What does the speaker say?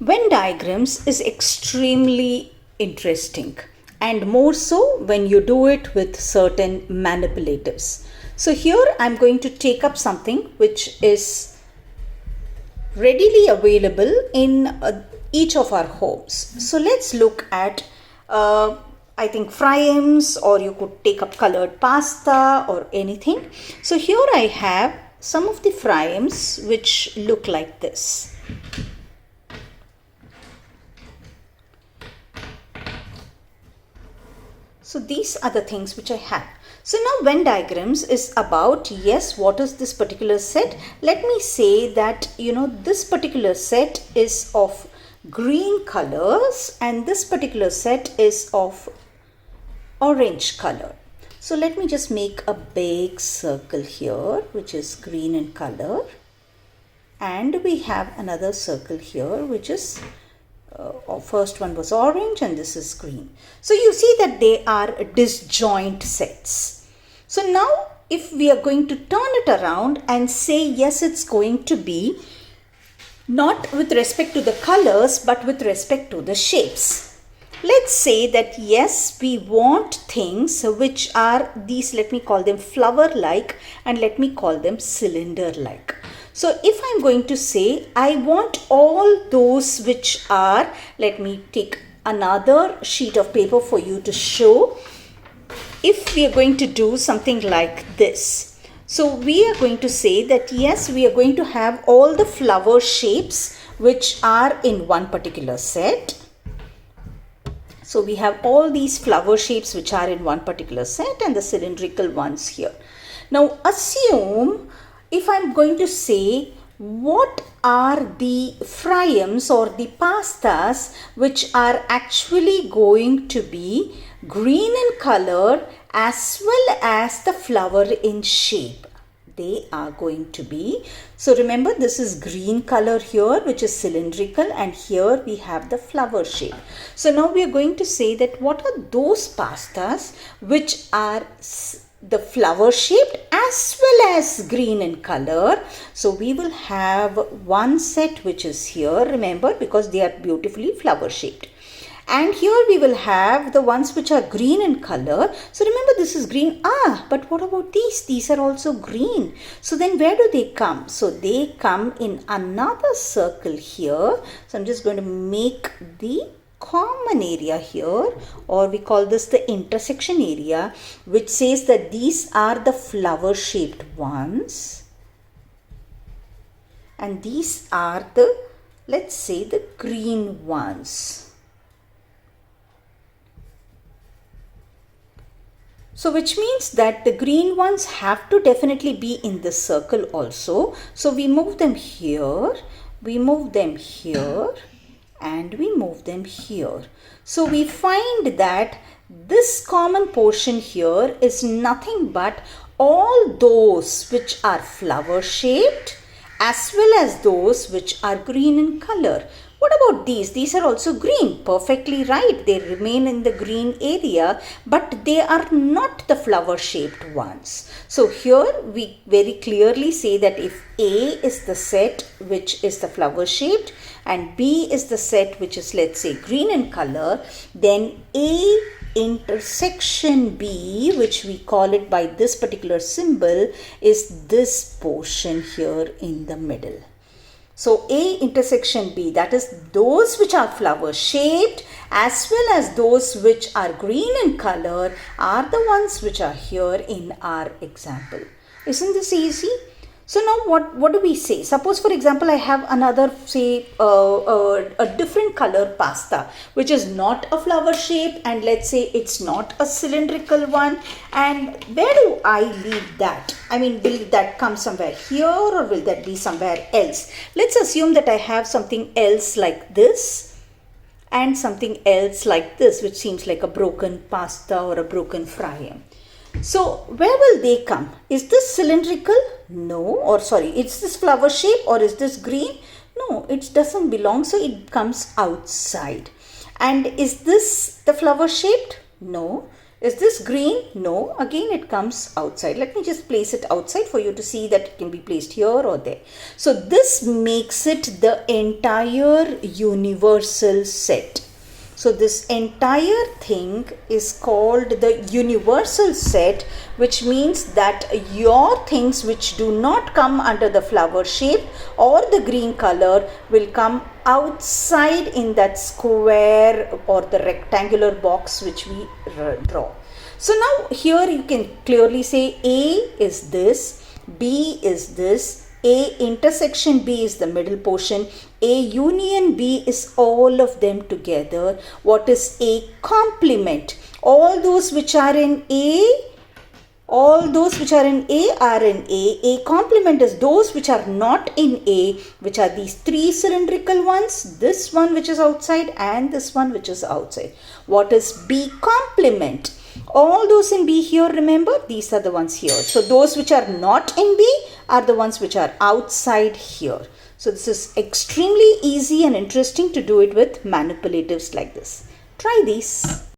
Venn diagrams is extremely interesting, and more so when you do it with certain manipulatives. So here I'm going to take up something which is readily available in each of our homes. So let's look at I think frames, or you could take up colored pasta or anything. So here I have some of the frames which look like this. So these are the things which I have. So now Venn diagrams is about, yes, what is this particular set? Let me say that, this particular set is of green colors and this particular set is of orange color. So let me just make a big circle here which is green in color, and we have another circle here which is first one was orange and this is green. So you see that they are disjoint sets. So now if we are going to turn it around and say, yes, it's going to be not with respect to the colors but with respect to the shapes. Let's say that yes, we want things which are these, let me call them flower-like and let me call them cylinder-like. So if I'm going to say I want all those which are, let me take another sheet of paper for you to show. If we are going to do something like this, so we are going to say that yes, we are going to have all the flower shapes which are in one particular set. So we have all these flower shapes which are in one particular set and the cylindrical ones here. Now assume, if I'm going to say what are the frames or the pastas which are actually going to be green in color as well as the flower in shape, they are going to be, so remember this is green color here which is cylindrical, and here we have the flower shape. So now we are going to say that what are those pastas which are the flower shaped as well as green in color. So we will have one set which is here, remember, because they are beautifully flower shaped. And here we will have the ones which are green in color. So remember this is green. But what about these? These are also green. So then where do they come? So they come in another circle here. So I'm just going to make the common area here, or we call this the intersection area, which says that these are the flower shaped ones and these are the, let's say, the green ones. So which means that the green ones have to definitely be in this circle also. So we move them here, we move them here, and we move them here. So we find that this common portion here is nothing but all those which are flower shaped as well as those which are green in color. What about these? These are also green. Perfectly right. They remain in the green area, but they are not the flower shaped ones. So here we very clearly say that if A is the set which is the flower shaped and B is the set which is, let's say, green in color, then A intersection B, which we call it by this particular symbol, is this portion here in the middle. So A intersection B, that is those which are flower shaped as well as those which are green in color, are the ones which are here in our example. Isn't this easy? So now what do we say? Suppose for example I have another, say a different color pasta which is not a flower shape, and let's say it's not a cylindrical one, and where do I leave that? I mean, will that come somewhere here or will that be somewhere else? Let's assume that I have something else like this and something else like this, which seems like a broken pasta or a broken fry. So where will they come? Is this cylindrical? No. Or sorry, is this flower shape or is this green? No, it doesn't belong, so it comes outside. And is this the flower shaped? No. Is this green? No. Again, it comes outside. Let me just place it outside for you to see that it can be placed here or there. So this makes it the entire universal set. So this entire thing is called the universal set, which means that your things which do not come under the flower shape or the green color will come outside in that square or the rectangular box which we draw. So now here you can clearly say A is this, B is this, A intersection B is the middle portion, A union B is all of them together. What is A complement? All those which are in A, all those which are in A are in A. A complement is those which are not in A, which are these three cylindrical ones, this one which is outside and this one which is outside. What is B complement? All those in B here, remember, these are the ones here. So those which are not in B are the ones which are outside here. So this is extremely easy and interesting to do it with manipulatives like this. Try these.